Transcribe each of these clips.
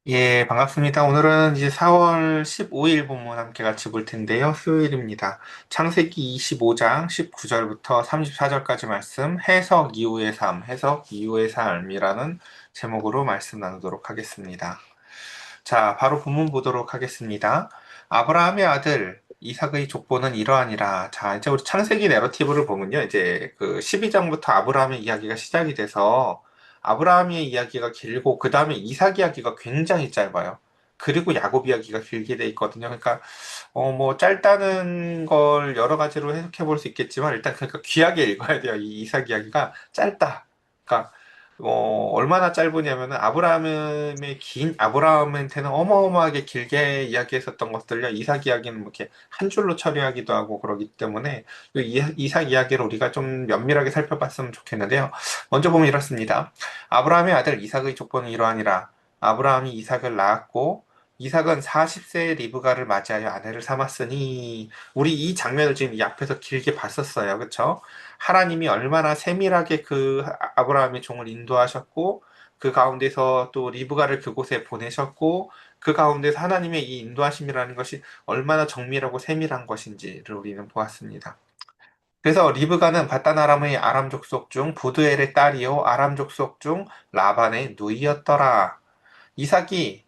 예, 반갑습니다. 오늘은 이제 4월 15일 본문 함께 같이 볼 텐데요. 수요일입니다. 창세기 25장 19절부터 34절까지 말씀, 해석 이후의 삶, 해석 이후의 삶이라는 제목으로 말씀 나누도록 하겠습니다. 자, 바로 본문 보도록 하겠습니다. 아브라함의 아들 이삭의 족보는 이러하니라. 자, 이제 우리 창세기 내러티브를 보면요. 이제 그 12장부터 아브라함의 이야기가 시작이 돼서 아브라함의 이야기가 길고 그 다음에 이삭 이야기가 굉장히 짧아요. 그리고 야곱 이야기가 길게 돼 있거든요. 그러니까 뭐 짧다는 걸 여러 가지로 해석해 볼 수 있겠지만 일단 그러니까 귀하게 읽어야 돼요. 이 이삭 이야기가 짧다. 그러니까 얼마나 짧으냐면은 아브라함의 긴 아브라함한테는 어마어마하게 길게 이야기했었던 것들요. 이삭 이야기는 뭐 이렇게 한 줄로 처리하기도 하고 그러기 때문에 이삭 이야기를 우리가 좀 면밀하게 살펴봤으면 좋겠는데요. 먼저 보면 이렇습니다. 아브라함의 아들 이삭의 족보는 이러하니라. 아브라함이 이삭을 낳았고 이삭은 40세의 리브가를 맞이하여 아내를 삼았으니 우리 이 장면을 지금 이 앞에서 길게 봤었어요. 그렇죠? 하나님이 얼마나 세밀하게 그 아브라함의 종을 인도하셨고 그 가운데서 또 리브가를 그곳에 보내셨고 그 가운데서 하나님의 이 인도하심이라는 것이 얼마나 정밀하고 세밀한 것인지를 우리는 보았습니다. 그래서 리브가는 바단 아람의 아람 족속 중 부드엘의 딸이요 아람 족속 중 라반의 누이였더라. 이삭이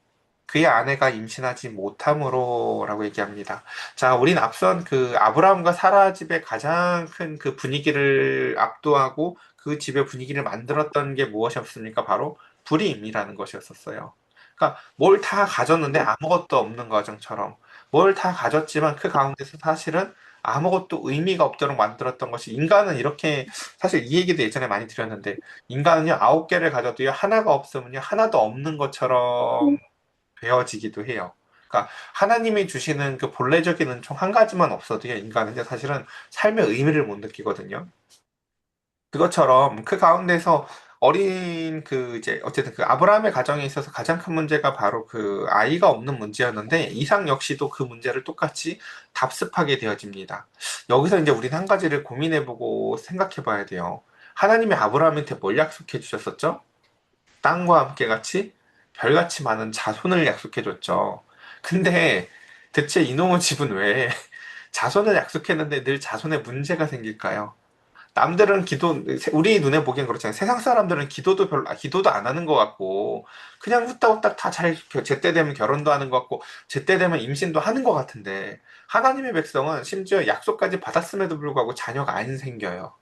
그의 아내가 임신하지 못함으로라고 얘기합니다. 자, 우린 앞선 그 아브라함과 사라 집의 가장 큰 그 분위기를 압도하고 그 집의 분위기를 만들었던 게 무엇이었습니까? 바로 불임이라는 것이었었어요. 그러니까 뭘 다 가졌는데 아무것도 없는 과정처럼 뭘 다 가졌지만 그 가운데서 사실은 아무것도 의미가 없도록 만들었던 것이 인간은 이렇게 사실 이 얘기도 예전에 많이 드렸는데 인간은요, 9개를 가져도요, 하나가 없으면요, 하나도 없는 것처럼 되어지기도 해요. 그러니까 하나님이 주시는 그 본래적인 은총 한 가지만 없어도요, 인간은 사실은 삶의 의미를 못 느끼거든요. 그것처럼 그 가운데서 어린 그 이제 어쨌든 그 아브라함의 가정에 있어서 가장 큰 문제가 바로 그 아이가 없는 문제였는데 이삭 역시도 그 문제를 똑같이 답습하게 되어집니다. 여기서 이제 우리는 한 가지를 고민해보고 생각해봐야 돼요. 하나님이 아브라함한테 뭘 약속해 주셨었죠? 땅과 함께 같이 별같이 많은 자손을 약속해 줬죠. 근데 대체 이놈의 집은 왜 자손을 약속했는데 늘 자손에 문제가 생길까요? 남들은 우리 눈에 보기엔 그렇잖아요. 세상 사람들은 기도도 안 하는 것 같고, 그냥 후딱후딱 다 제때 되면 결혼도 하는 것 같고, 제때 되면 임신도 하는 것 같은데, 하나님의 백성은 심지어 약속까지 받았음에도 불구하고 자녀가 안 생겨요.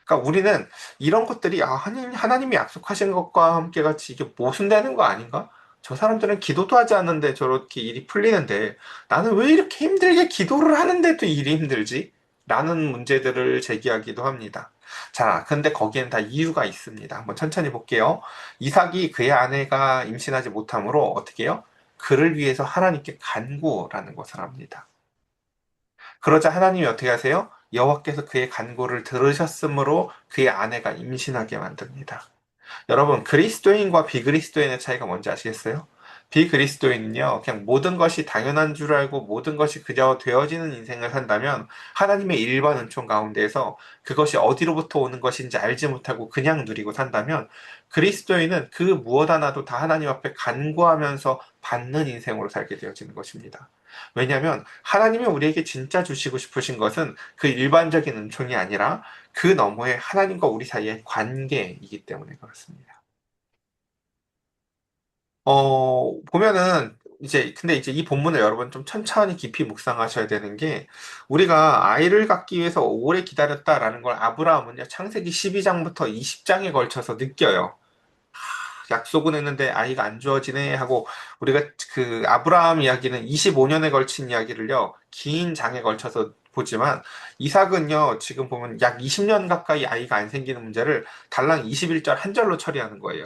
그러니까 우리는 이런 것들이, 하나님이 약속하신 것과 함께 같이 이게 모순되는 거 아닌가? 저 사람들은 기도도 하지 않는데 저렇게 일이 풀리는데, 나는 왜 이렇게 힘들게 기도를 하는데도 일이 힘들지? 라는 문제들을 제기하기도 합니다. 자, 근데 거기엔 다 이유가 있습니다. 한번 천천히 볼게요. 이삭이 그의 아내가 임신하지 못하므로 어떻게 해요? 그를 위해서 하나님께 간구라는 것을 합니다. 그러자 하나님이 어떻게 하세요? 여호와께서 그의 간구를 들으셨으므로 그의 아내가 임신하게 만듭니다. 여러분, 그리스도인과 비그리스도인의 차이가 뭔지 아시겠어요? 비그리스도인은요, 그냥 모든 것이 당연한 줄 알고 모든 것이 그저 되어지는 인생을 산다면 하나님의 일반 은총 가운데에서 그것이 어디로부터 오는 것인지 알지 못하고 그냥 누리고 산다면 그리스도인은 그 무엇 하나도 다 하나님 앞에 간구하면서 받는 인생으로 살게 되어지는 것입니다. 왜냐하면 하나님이 우리에게 진짜 주시고 싶으신 것은 그 일반적인 은총이 아니라 그 너머에 하나님과 우리 사이의 관계이기 때문에 그렇습니다. 보면은 근데 이제 이 본문을 여러분 좀 천천히 깊이 묵상하셔야 되는 게 우리가 아이를 갖기 위해서 오래 기다렸다라는 걸 아브라함은요, 창세기 12장부터 20장에 걸쳐서 느껴요. 약속은 했는데 아이가 안 주어지네 하고 우리가 그 아브라함 이야기는 25년에 걸친 이야기를요, 긴 장에 걸쳐서 보지만 이삭은요, 지금 보면 약 20년 가까이 아이가 안 생기는 문제를 달랑 21절 한 절로 처리하는 거예요.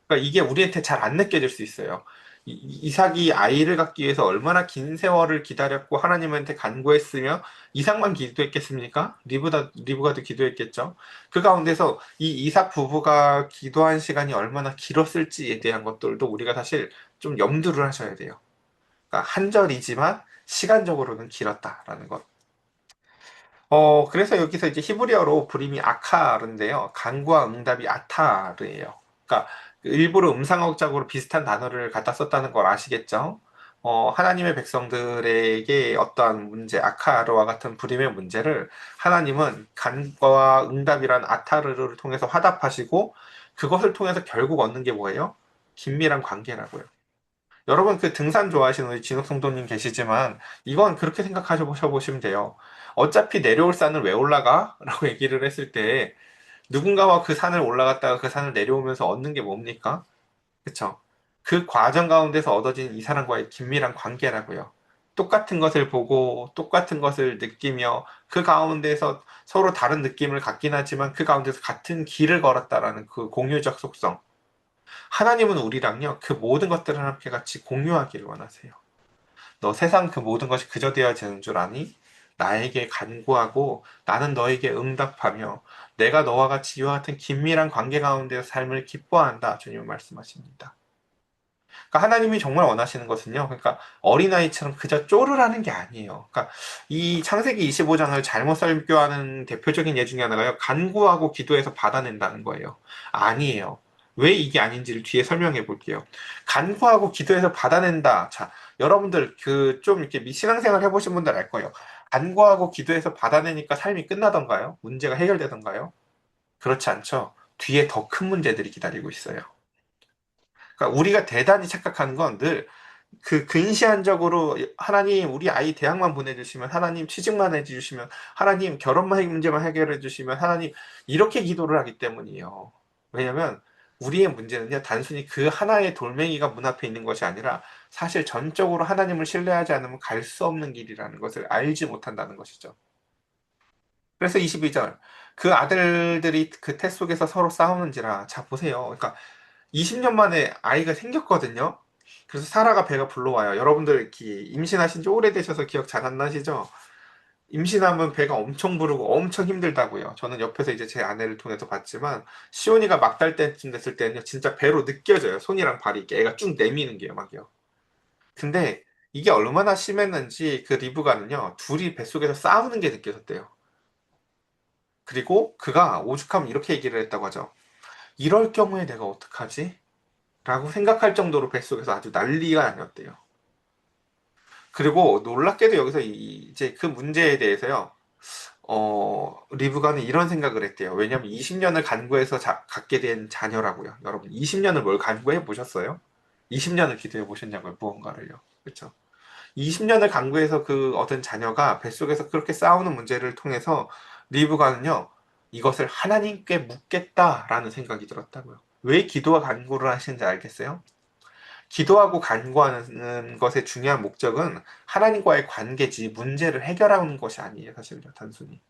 그러니까 이게 우리한테 잘 안 느껴질 수 있어요. 이삭이 아이를 갖기 위해서 얼마나 긴 세월을 기다렸고 하나님한테 간구했으며 이삭만 기도했겠습니까? 리브가도 기도했겠죠. 그 가운데서 이 이삭 부부가 기도한 시간이 얼마나 길었을지에 대한 것들도 우리가 사실 좀 염두를 하셔야 돼요. 그러니까 한 절이지만 시간적으로는 길었다라는 것. 그래서 여기서 이제 히브리어로 불임이 아카르인데요. 간구와 응답이 아타르예요. 그러니까 일부러 음상학적으로 비슷한 단어를 갖다 썼다는 걸 아시겠죠? 하나님의 백성들에게 어떠한 문제, 아카르와 같은 불임의 문제를 하나님은 간과 응답이란 아타르를 통해서 화답하시고 그것을 통해서 결국 얻는 게 뭐예요? 긴밀한 관계라고요. 여러분 그 등산 좋아하시는 우리 진욱 성도님 계시지만 이건 그렇게 생각하셔 보시면 돼요. 어차피 내려올 산을 왜 올라가? 라고 얘기를 했을 때 누군가와 그 산을 올라갔다가 그 산을 내려오면서 얻는 게 뭡니까? 그쵸? 그 과정 가운데서 얻어진 이 사람과의 긴밀한 관계라고요. 똑같은 것을 보고 똑같은 것을 느끼며 그 가운데서 서로 다른 느낌을 갖긴 하지만 그 가운데서 같은 길을 걸었다라는 그 공유적 속성. 하나님은 우리랑요, 그 모든 것들을 함께 같이 공유하기를 원하세요. 너 세상 그 모든 것이 그저 되어지는 줄 아니? 나에게 간구하고 나는 너에게 응답하며 내가 너와 같이 이와 같은 긴밀한 관계 가운데서 삶을 기뻐한다. 주님은 말씀하십니다. 그러니까 하나님이 정말 원하시는 것은요. 그러니까 어린아이처럼 그저 쪼르라는 게 아니에요. 그러니까 이 창세기 25장을 잘못 설교하는 대표적인 예 중에 하나가요. 간구하고 기도해서 받아낸다는 거예요. 아니에요. 왜 이게 아닌지를 뒤에 설명해 볼게요. 간구하고 기도해서 받아낸다. 자, 여러분들 그 좀 이렇게 신앙생활 해보신 분들 알 거예요. 간구하고 기도해서 받아내니까 삶이 끝나던가요? 문제가 해결되던가요? 그렇지 않죠. 뒤에 더 큰 문제들이 기다리고 있어요. 그러니까 우리가 대단히 착각하는 건 늘 그 근시안적으로 하나님 우리 아이 대학만 보내주시면 하나님 취직만 해주시면 하나님 결혼만 문제만 해결해 주시면 하나님 이렇게 기도를 하기 때문이에요. 왜냐하면 우리의 문제는요 단순히 그 하나의 돌멩이가 문 앞에 있는 것이 아니라 사실 전적으로 하나님을 신뢰하지 않으면 갈 수 없는 길이라는 것을 알지 못한다는 것이죠. 그래서 22절 그 아들들이 그 태 속에서 서로 싸우는지라 자 보세요. 그러니까 20년 만에 아이가 생겼거든요. 그래서 사라가 배가 불러와요. 여러분들 이렇게 임신하신 지 오래되셔서 기억 잘 안 나시죠? 임신하면 배가 엄청 부르고 엄청 힘들다고요. 저는 옆에서 이제 제 아내를 통해서 봤지만 시온이가 막달 때쯤 됐을 때는요. 진짜 배로 느껴져요. 손이랑 발이 이렇게 애가 쭉 내미는 게요. 막요. 근데 이게 얼마나 심했는지 그 리브가는요. 둘이 뱃속에서 싸우는 게 느껴졌대요. 그리고 그가 오죽하면 이렇게 얘기를 했다고 하죠. 이럴 경우에 내가 어떡하지? 라고 생각할 정도로 뱃속에서 아주 난리가 아니었대요. 그리고 놀랍게도 여기서 이제 그 문제에 대해서요, 리브가는 이런 생각을 했대요. 왜냐면 20년을 간구해서 갖게 된 자녀라고요. 여러분, 20년을 뭘 간구해 보셨어요? 20년을 기도해 보셨냐고요, 무언가를요. 그렇죠? 20년을 간구해서 그 얻은 자녀가 뱃속에서 그렇게 싸우는 문제를 통해서 리브가는요, 이것을 하나님께 묻겠다라는 생각이 들었다고요. 왜 기도와 간구를 하시는지 알겠어요? 기도하고 간구하는 것의 중요한 목적은 하나님과의 관계지 문제를 해결하는 것이 아니에요, 사실요, 단순히.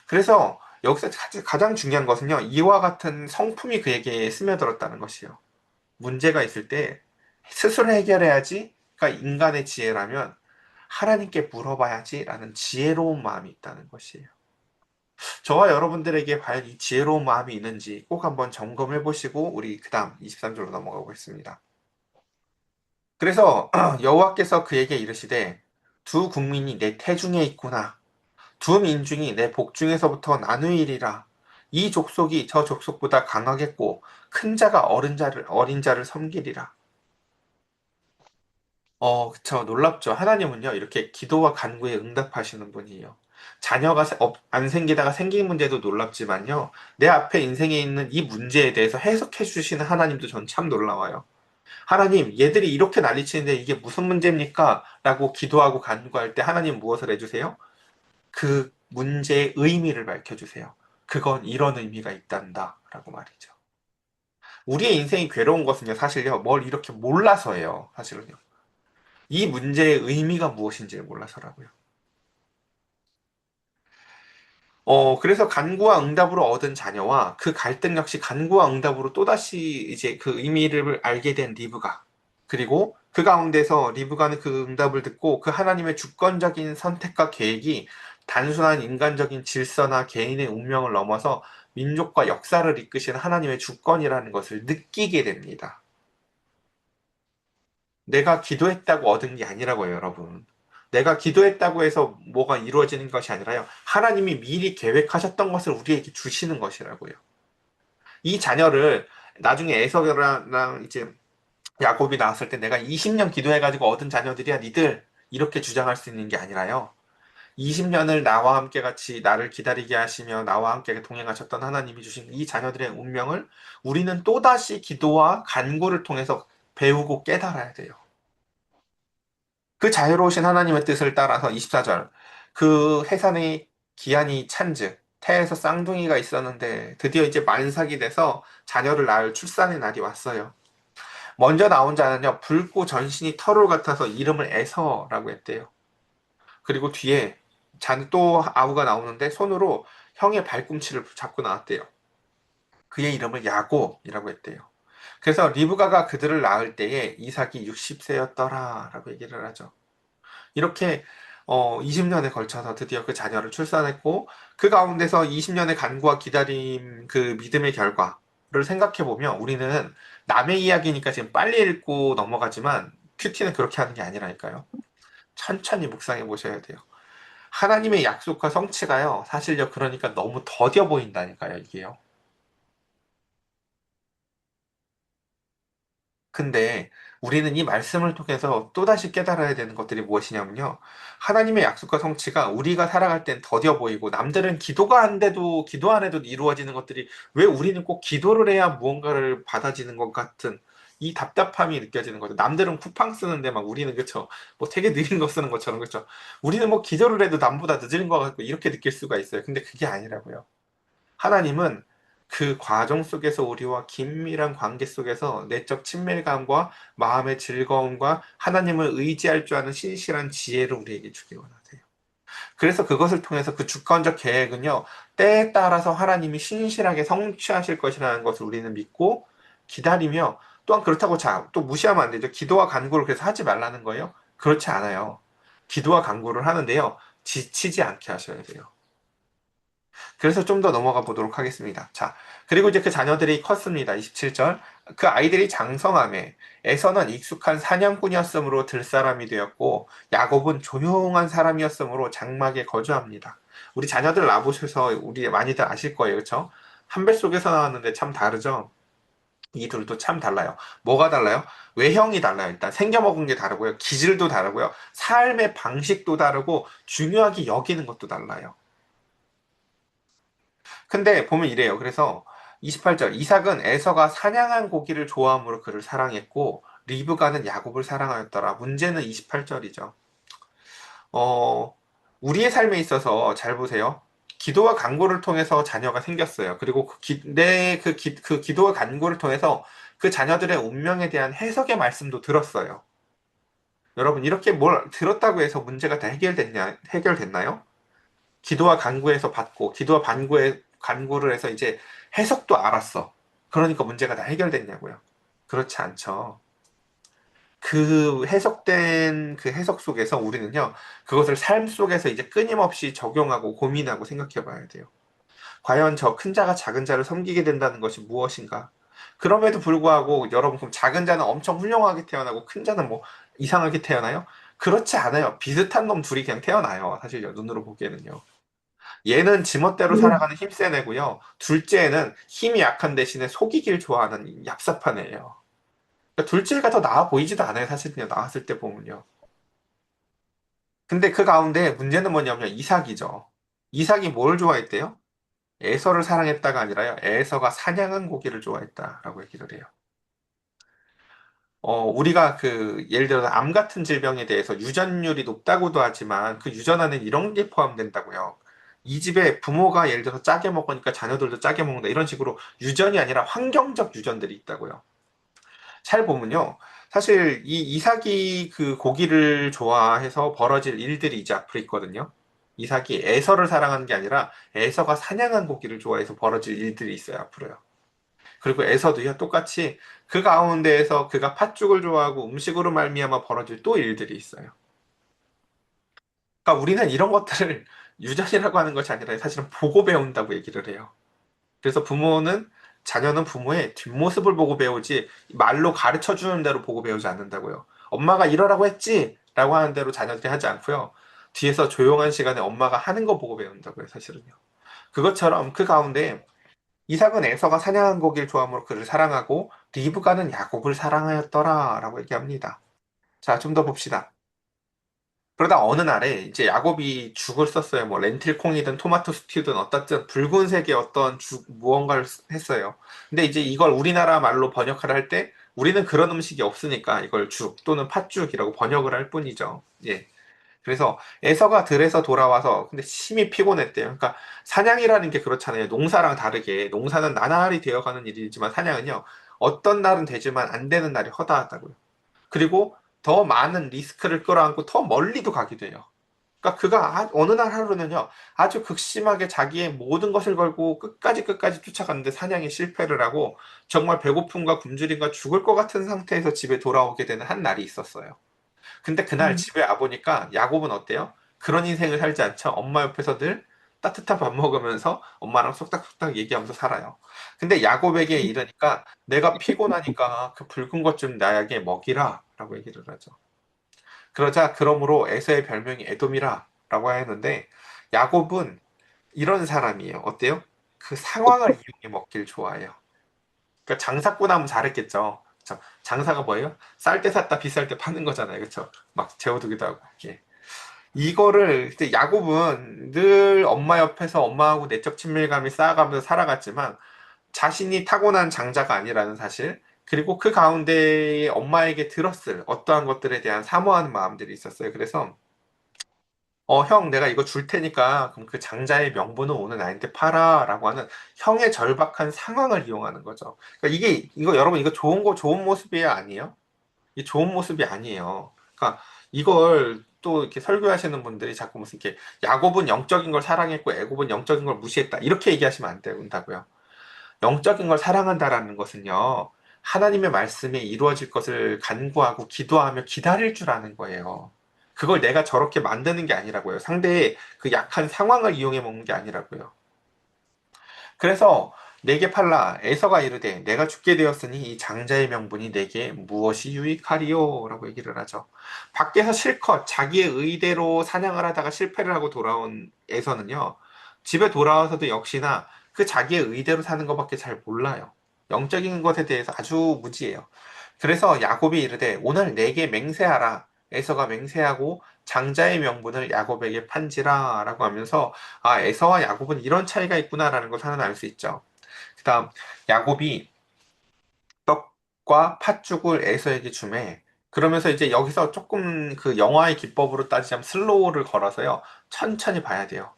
그래서 여기서 가장 중요한 것은요, 이와 같은 성품이 그에게 스며들었다는 것이요. 문제가 있을 때 스스로 해결해야지, 그러니까 인간의 지혜라면 하나님께 물어봐야지라는 지혜로운 마음이 있다는 것이에요. 저와 여러분들에게 과연 이 지혜로운 마음이 있는지 꼭 한번 점검해 보시고 우리 그 다음 23절로 넘어가 보겠습니다. 그래서 여호와께서 그에게 이르시되 두 국민이 내 태중에 있구나. 두 민중이 내 복중에서부터 나누이리라. 이 족속이 저 족속보다 강하겠고 큰 자가 어린 자를 섬기리라. 그쵸. 놀랍죠. 하나님은요, 이렇게 기도와 간구에 응답하시는 분이에요. 자녀가 안 생기다가 생긴 문제도 놀랍지만요, 내 앞에 인생에 있는 이 문제에 대해서 해석해 주시는 하나님도 전 참 놀라워요. 하나님, 얘들이 이렇게 난리치는데 이게 무슨 문제입니까? 라고 기도하고 간구할 때 하나님 무엇을 해주세요? 그 문제의 의미를 밝혀주세요. 그건 이런 의미가 있단다. 라고 말이죠. 우리의 인생이 괴로운 것은요, 사실요, 뭘 이렇게 몰라서예요. 사실은요. 이 문제의 의미가 무엇인지를 몰라서라고요. 그래서 간구와 응답으로 얻은 자녀와 그 갈등 역시 간구와 응답으로 또다시 이제 그 의미를 알게 된 리브가. 그리고 그 가운데서 리브가는 그 응답을 듣고 그 하나님의 주권적인 선택과 계획이 단순한 인간적인 질서나 개인의 운명을 넘어서 민족과 역사를 이끄시는 하나님의 주권이라는 것을 느끼게 됩니다. 내가 기도했다고 얻은 게 아니라고요, 여러분. 내가 기도했다고 해서 뭐가 이루어지는 것이 아니라요. 하나님이 미리 계획하셨던 것을 우리에게 주시는 것이라고요. 이 자녀를 나중에 에서랑 이제 야곱이 나왔을 때 내가 20년 기도해가지고 얻은 자녀들이야, 니들. 이렇게 주장할 수 있는 게 아니라요. 20년을 나와 함께 같이 나를 기다리게 하시며 나와 함께 동행하셨던 하나님이 주신 이 자녀들의 운명을 우리는 또다시 기도와 간구를 통해서 배우고 깨달아야 돼요. 그 자유로우신 하나님의 뜻을 따라서 24절. 그 해산의 기한이 찬즉 태에서 쌍둥이가 있었는데 드디어 이제 만삭이 돼서 자녀를 낳을 출산의 날이 왔어요. 먼저 나온 자는요, 붉고 전신이 털울 같아서 이름을 에서라고 했대요. 그리고 뒤에 자는 또 아우가 나오는데 손으로 형의 발꿈치를 잡고 나왔대요. 그의 이름을 야곱이라고 했대요. 그래서 리브가가 그들을 낳을 때에 이삭이 60세였더라라고 얘기를 하죠. 이렇게 20년에 걸쳐서 드디어 그 자녀를 출산했고 그 가운데서 20년의 간구와 기다림 그 믿음의 결과를 생각해 보면 우리는 남의 이야기니까 지금 빨리 읽고 넘어가지만 큐티는 그렇게 하는 게 아니라니까요. 천천히 묵상해 보셔야 돼요. 하나님의 약속과 성취가요. 사실요. 그러니까 너무 더뎌 보인다니까요, 이게요. 근데 우리는 이 말씀을 통해서 또다시 깨달아야 되는 것들이 무엇이냐면요. 하나님의 약속과 성취가 우리가 살아갈 땐 더뎌 보이고 남들은 기도가 안 돼도 기도 안 해도 이루어지는 것들이 왜 우리는 꼭 기도를 해야 무언가를 받아지는 것 같은 이 답답함이 느껴지는 거죠. 남들은 쿠팡 쓰는데 막 우리는 그쵸. 뭐 되게 느린 거 쓰는 것처럼 그쵸. 우리는 뭐 기도를 해도 남보다 늦은 것 같고 이렇게 느낄 수가 있어요. 근데 그게 아니라고요. 하나님은 그 과정 속에서 우리와 긴밀한 관계 속에서 내적 친밀감과 마음의 즐거움과 하나님을 의지할 줄 아는 신실한 지혜를 우리에게 주기 원하세요. 그래서 그것을 통해서 그 주권적 계획은요, 때에 따라서 하나님이 신실하게 성취하실 것이라는 것을 우리는 믿고 기다리며 또한 그렇다고 자, 또 무시하면 안 되죠. 기도와 간구를 그래서 하지 말라는 거예요? 그렇지 않아요. 기도와 간구를 하는데요, 지치지 않게 하셔야 돼요. 그래서 좀 더 넘어가 보도록 하겠습니다. 자, 그리고 이제 그 자녀들이 컸습니다. 27절. 그 아이들이 장성함에 에서는 익숙한 사냥꾼이었으므로 들사람이 되었고 야곱은 조용한 사람이었으므로 장막에 거주합니다. 우리 자녀들 낳아보셔서 우리 많이들 아실 거예요. 그렇죠? 한 뱃속에서 나왔는데 참 다르죠? 이 둘도 참 달라요. 뭐가 달라요? 외형이 달라요. 일단 생겨먹은 게 다르고요. 기질도 다르고요. 삶의 방식도 다르고 중요하게 여기는 것도 달라요. 근데 보면 이래요. 그래서 28절 이삭은 에서가 사냥한 고기를 좋아함으로 그를 사랑했고 리브가는 야곱을 사랑하였더라. 문제는 28절이죠. 어, 우리의 삶에 있어서 잘 보세요. 기도와 간구를 통해서 자녀가 생겼어요. 그리고 그 기도와 간구를 통해서 그 자녀들의 운명에 대한 해석의 말씀도 들었어요. 여러분, 이렇게 뭘 들었다고 해서 문제가 다 해결됐나요? 기도와 간구에서 받고 기도와 간구를 해서 이제 해석도 알았어. 그러니까 문제가 다 해결됐냐고요. 그렇지 않죠. 그 해석된 그 해석 속에서 우리는요, 그것을 삶 속에서 이제 끊임없이 적용하고 고민하고 생각해 봐야 돼요. 과연 저 큰 자가 작은 자를 섬기게 된다는 것이 무엇인가? 그럼에도 불구하고 여러분, 그럼 작은 자는 엄청 훌륭하게 태어나고 큰 자는 뭐 이상하게 태어나요? 그렇지 않아요. 비슷한 놈 둘이 그냥 태어나요. 사실 눈으로 보기에는요. 얘는 지멋대로 살아가는 힘센 애고요. 둘째는 힘이 약한 대신에 속이길 좋아하는 얍삽한 애예요. 그러니까 둘째가 더 나아 보이지도 않아요. 사실은요. 나왔을 때 보면요. 근데 그 가운데 문제는 뭐냐면 이삭이죠. 이삭이 뭘 좋아했대요? 에서를 사랑했다가 아니라요. 에서가 사냥한 고기를 좋아했다라고 얘기를 해요. 우리가 예를 들어서 암 같은 질병에 대해서 유전율이 높다고도 하지만 그 유전 안에 이런 게 포함된다고요. 이 집에 부모가 예를 들어서 짜게 먹으니까 자녀들도 짜게 먹는다. 이런 식으로 유전이 아니라 환경적 유전들이 있다고요. 잘 보면요. 사실 이 이삭이 그 고기를 좋아해서 벌어질 일들이 이제 앞으로 있거든요. 이삭이 에서를 사랑하는 게 아니라 에서가 사냥한 고기를 좋아해서 벌어질 일들이 있어요, 앞으로요. 그리고 에서도요, 똑같이 그 가운데에서 그가 팥죽을 좋아하고 음식으로 말미암아 벌어질 또 일들이 있어요. 그러니까 우리는 이런 것들을 유전이라고 하는 것이 아니라 사실은 보고 배운다고 얘기를 해요. 그래서 자녀는 부모의 뒷모습을 보고 배우지 말로 가르쳐 주는 대로 보고 배우지 않는다고요. 엄마가 이러라고 했지? 라고 하는 대로 자녀들이 하지 않고요. 뒤에서 조용한 시간에 엄마가 하는 거 보고 배운다고요, 사실은요. 그것처럼 그 가운데 이삭은 에서가 사냥한 고기를 좋아함으로 그를 사랑하고 리브가는 야곱을 사랑하였더라라고 얘기합니다. 자, 좀 더 봅시다. 그러다 어느 날에 이제 야곱이 죽을 썼어요. 뭐 렌틸콩이든 토마토 스튜든 어떻든 붉은색의 어떤 죽 무언가를 했어요. 근데 이제 이걸 우리나라 말로 번역을 할 때 우리는 그런 음식이 없으니까 이걸 죽 또는 팥죽이라고 번역을 할 뿐이죠. 예. 그래서 에서가 들에서 돌아와서 근데 심히 피곤했대요. 그러니까 사냥이라는 게 그렇잖아요. 농사랑 다르게 농사는 나날이 되어가는 일이지만 사냥은요. 어떤 날은 되지만 안 되는 날이 허다하다고요. 그리고 더 많은 리스크를 끌어안고 더 멀리도 가기도 해요. 그러니까 그가 어느 날 하루는요, 아주 극심하게 자기의 모든 것을 걸고 끝까지 쫓아갔는데 사냥에 실패를 하고 정말 배고픔과 굶주림과 죽을 것 같은 상태에서 집에 돌아오게 되는 한 날이 있었어요. 근데 그날 음. 집에 와보니까 야곱은 어때요? 그런 인생을 살지 않죠. 엄마 옆에서 늘 따뜻한 밥 먹으면서 엄마랑 속닥속닥 얘기하면서 살아요. 근데 야곱에게 이러니까 내가 피곤하니까 그 붉은 것 좀 나에게 먹이라 라고 얘기를 하죠. 그러자 그러므로 에서의 별명이 에돔이라 라고 했는데 야곱은 이런 사람이에요. 어때요? 그 상황을 이용해 먹길 좋아해요. 그러니까 장사꾼 하면 잘했겠죠. 그쵸? 장사가 뭐예요? 쌀 때 샀다 비쌀 때 파는 거잖아요. 그쵸? 막 재워두기도 하고. 예. 이거를 이제 야곱은 늘 엄마 옆에서 엄마하고 내적 친밀감이 쌓아가면서 살아갔지만 자신이 타고난 장자가 아니라는 사실 그리고 그 가운데에 엄마에게 들었을 어떠한 것들에 대한 사모하는 마음들이 있었어요. 그래서 형, 내가 이거 줄 테니까, 그럼 그 장자의 명분은 오늘 나한테 팔아라고 하는 형의 절박한 상황을 이용하는 거죠. 그러니까 이거 여러분, 이거 좋은 모습이 아니에요? 이게 좋은 모습이 아니에요. 그러니까 이걸 또 이렇게 설교하시는 분들이 자꾸 무슨 이렇게 야곱은 영적인 걸 사랑했고 애굽은 영적인 걸 무시했다. 이렇게 얘기하시면 안 된다고요. 영적인 걸 사랑한다라는 것은요, 하나님의 말씀이 이루어질 것을 간구하고 기도하며 기다릴 줄 아는 거예요. 그걸 내가 저렇게 만드는 게 아니라고요. 상대의 그 약한 상황을 이용해 먹는 게 아니라고요. 그래서 내게 팔라 에서가 이르되 내가 죽게 되었으니 이 장자의 명분이 내게 무엇이 유익하리요? 라고 얘기를 하죠. 밖에서 실컷 자기의 의대로 사냥을 하다가 실패를 하고 돌아온 에서는요. 집에 돌아와서도 역시나 그 자기의 의대로 사는 것밖에 잘 몰라요. 영적인 것에 대해서 아주 무지해요. 그래서 야곱이 이르되 오늘 내게 맹세하라. 에서가 맹세하고 장자의 명분을 야곱에게 판지라 라고 하면서 아, 에서와 야곱은 이런 차이가 있구나라는 걸 하나 알 수 있죠. 그다음 야곱이 떡과 팥죽을 에서에게 주매 그러면서 이제 여기서 조금 그 영화의 기법으로 따지자면 슬로우를 걸어서요. 천천히 봐야 돼요.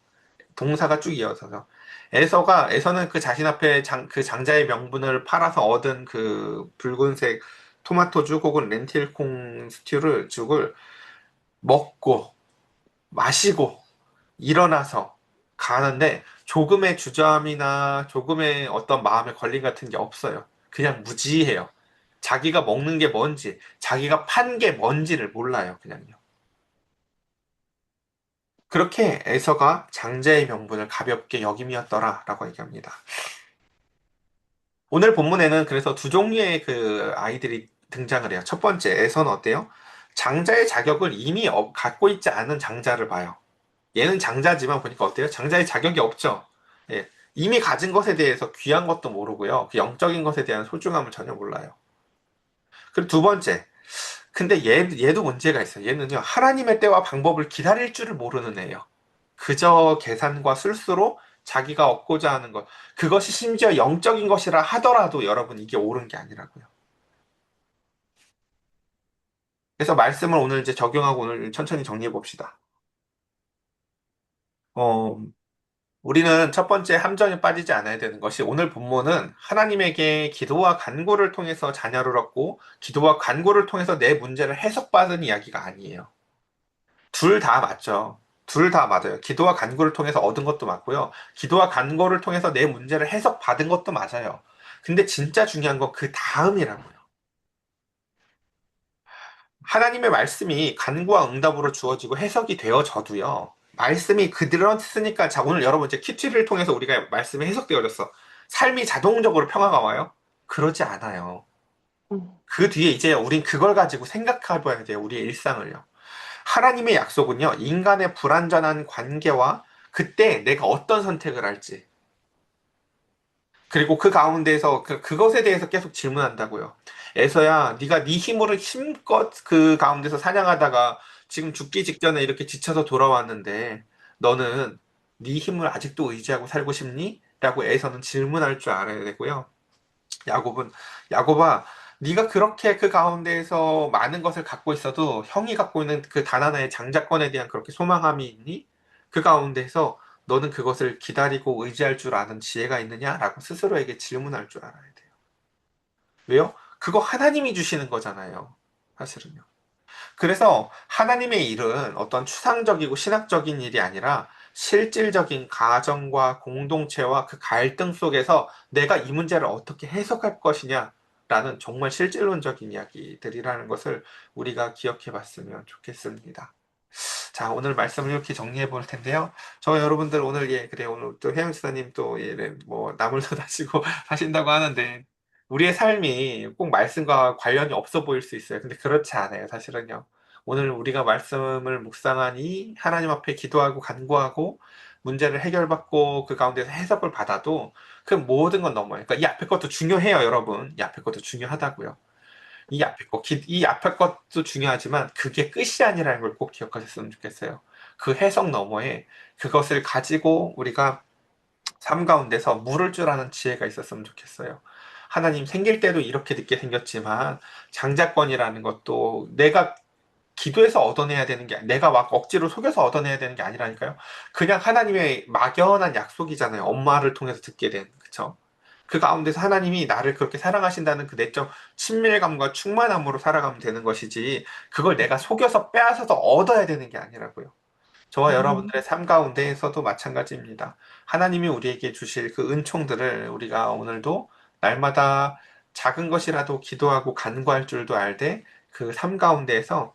동사가 쭉 이어져서. 에서는 그 자신 앞에 그 장자의 명분을 팔아서 얻은 그 붉은색 토마토죽 혹은 렌틸콩 죽을 먹고 마시고 일어나서 가는데 조금의 주저함이나 조금의 어떤 마음의 걸림 같은 게 없어요. 그냥 무지해요. 자기가 먹는 게 뭔지, 자기가 판 게 뭔지를 몰라요. 그냥요. 그렇게 에서가 장자의 명분을 가볍게 여김이었더라라고 얘기합니다. 오늘 본문에는 그래서 두 종류의 그 아이들이 등장을 해요. 첫 번째, 에서는 어때요? 장자의 자격을 이미 갖고 있지 않은 장자를 봐요. 얘는 장자지만 보니까 어때요? 장자의 자격이 없죠. 예. 이미 가진 것에 대해서 귀한 것도 모르고요. 그 영적인 것에 대한 소중함을 전혀 몰라요. 그리고 두 번째. 근데 얘도 문제가 있어요. 얘는요, 하나님의 때와 방법을 기다릴 줄을 모르는 애예요. 그저 계산과 술수로 자기가 얻고자 하는 것. 그것이 심지어 영적인 것이라 하더라도 여러분 이게 옳은 게 아니라고요. 그래서 말씀을 오늘 이제 적용하고 오늘 천천히 정리해 봅시다. 어, 우리는 첫 번째 함정에 빠지지 않아야 되는 것이 오늘 본문은 하나님에게 기도와 간구를 통해서 자녀를 얻고 기도와 간구를 통해서 내 문제를 해석받은 이야기가 아니에요. 둘 다 맞죠. 둘 다 맞아요. 기도와 간구를 통해서 얻은 것도 맞고요. 기도와 간구를 통해서 내 문제를 해석받은 것도 맞아요. 근데 진짜 중요한 건 그 다음이라고요. 하나님의 말씀이 간구와 응답으로 주어지고 해석이 되어져도요. 말씀이 그대로 쓰니까 자 오늘 여러분 이제 큐티를 통해서 우리가 말씀이 해석되어졌어. 삶이 자동적으로 평화가 와요? 그러지 않아요. 음. 그 뒤에 이제 우린 그걸 가지고 생각해 봐야 돼요. 우리의 일상을요. 하나님의 약속은요. 인간의 불완전한 관계와 그때 내가 어떤 선택을 할지 그리고 그 가운데에서 그것에 대해서 계속 질문한다고요. 에서야 네가 네 힘으로 힘껏 그 가운데서 사냥하다가 지금 죽기 직전에 이렇게 지쳐서 돌아왔는데 너는 네 힘을 아직도 의지하고 살고 싶니? 라고 에서는 질문할 줄 알아야 되고요. 야곱은 야곱아 네가 그렇게 그 가운데에서 많은 것을 갖고 있어도 형이 갖고 있는 그 단 하나의 장자권에 대한 그렇게 소망함이 있니? 그 가운데에서 너는 그것을 기다리고 의지할 줄 아는 지혜가 있느냐라고 스스로에게 질문할 줄 알아야 돼요. 왜요? 그거 하나님이 주시는 거잖아요. 사실은요. 그래서 하나님의 일은 어떤 추상적이고 신학적인 일이 아니라 실질적인 가정과 공동체와 그 갈등 속에서 내가 이 문제를 어떻게 해석할 것이냐라는 정말 실질론적인 이야기들이라는 것을 우리가 기억해 봤으면 좋겠습니다. 자, 오늘 말씀을 이렇게 정리해 볼 텐데요. 저 여러분들 오늘 그래요. 오늘 또 혜영 지사님 또 뭐 나물도 다시고 하신다고 하는데 우리의 삶이 꼭 말씀과 관련이 없어 보일 수 있어요. 근데 그렇지 않아요. 사실은요. 오늘 우리가 말씀을 묵상하니 하나님 앞에 기도하고 간구하고 문제를 해결받고 그 가운데서 해석을 받아도 그 모든 건 넘어요. 그러니까 이 앞에 것도 중요해요, 여러분. 이 앞에 것도 중요하다고요. 이 앞에 것도 중요하지만 그게 끝이 아니라는 걸 꼭 기억하셨으면 좋겠어요. 그 해석 너머에 그것을 가지고 우리가 삶 가운데서 물을 줄 아는 지혜가 있었으면 좋겠어요. 하나님 생길 때도 이렇게 늦게 생겼지만 장자권이라는 것도 내가 기도해서 얻어내야 되는 게 내가 막 억지로 속여서 얻어내야 되는 게 아니라니까요. 그냥 하나님의 막연한 약속이잖아요. 엄마를 통해서 듣게 된 그쵸? 그 가운데서 하나님이 나를 그렇게 사랑하신다는 그 내적 친밀감과 충만함으로 살아가면 되는 것이지 그걸 내가 속여서 빼앗아서 얻어야 되는 게 아니라고요. 저와 여러분들의 삶 가운데에서도 마찬가지입니다. 하나님이 우리에게 주실 그 은총들을 우리가 오늘도 날마다 작은 것이라도 기도하고 간구할 줄도 알되 그 삶 가운데에서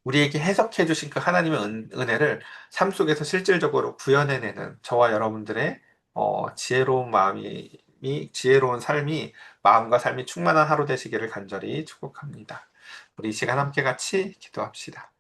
우리에게 해석해 주신 그 하나님의 은혜를 삶 속에서 실질적으로 구현해내는 저와 여러분들의 지혜로운 지혜로운 삶이 마음과 삶이 충만한 하루 되시기를 간절히 축복합니다. 우리 이 시간 함께 같이 기도합시다.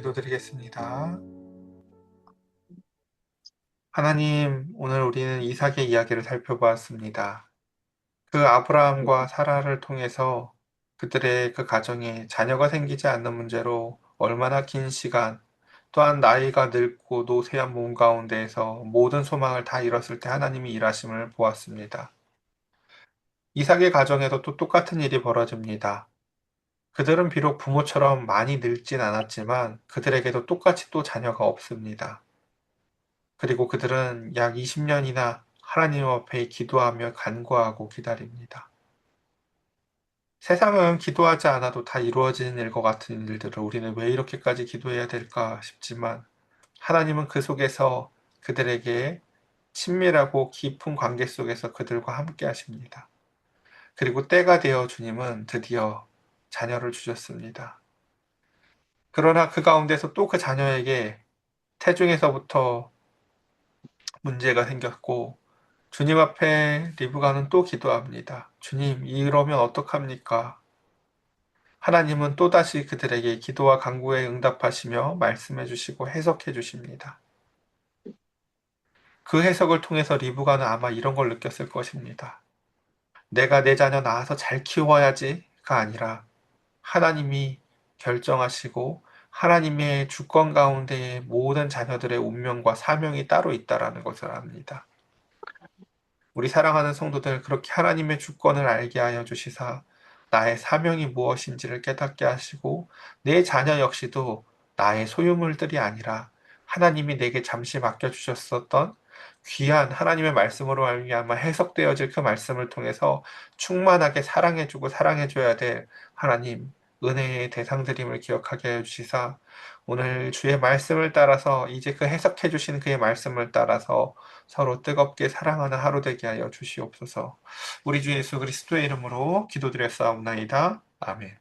기도드리겠습니다. 하나님, 오늘 우리는 이삭의 이야기를 살펴보았습니다. 그 아브라함과 사라를 통해서 그들의 그 가정에 자녀가 생기지 않는 문제로 얼마나 긴 시간, 또한 나이가 늙고 노쇠한 몸 가운데에서 모든 소망을 다 잃었을 때 하나님이 일하심을 보았습니다. 이삭의 가정에도 또 똑같은 일이 벌어집니다. 그들은 비록 부모처럼 많이 늙진 않았지만 그들에게도 똑같이 또 자녀가 없습니다. 그리고 그들은 약 20년이나 하나님 앞에 기도하며 간구하고 기다립니다. 세상은 기도하지 않아도 다 이루어지는 일과 같은 일들을 우리는 왜 이렇게까지 기도해야 될까 싶지만 하나님은 그 속에서 그들에게 친밀하고 깊은 관계 속에서 그들과 함께 하십니다. 그리고 때가 되어 주님은 드디어 자녀를 주셨습니다. 그러나 그 가운데서 또 그 자녀에게 태중에서부터 문제가 생겼고 주님 앞에 리브가는 또 기도합니다. 주님, 이러면 어떡합니까? 하나님은 또다시 그들에게 기도와 간구에 응답하시며 말씀해 주시고 해석해 주십니다. 그 해석을 통해서 리브가는 아마 이런 걸 느꼈을 것입니다. 내가 내 자녀 낳아서 잘 키워야지가 아니라 하나님이 결정하시고 하나님의 주권 가운데에 모든 자녀들의 운명과 사명이 따로 있다라는 것을 압니다. 우리 사랑하는 성도들, 그렇게 하나님의 주권을 알게 하여 주시사 나의 사명이 무엇인지를 깨닫게 하시고 내 자녀 역시도 나의 소유물들이 아니라 하나님이 내게 잠시 맡겨주셨었던 귀한 하나님의 말씀으로 말미암아 해석되어질 그 말씀을 통해서 충만하게 사랑해주고 사랑해줘야 될 하나님 은혜의 대상들임을 기억하게 해주시사 오늘 주의 말씀을 따라서 이제 그 해석해 주신 그의 말씀을 따라서 서로 뜨겁게 사랑하는 하루 되게 하여 주시옵소서. 우리 주 예수 그리스도의 이름으로 기도드렸사옵나이다. 아멘.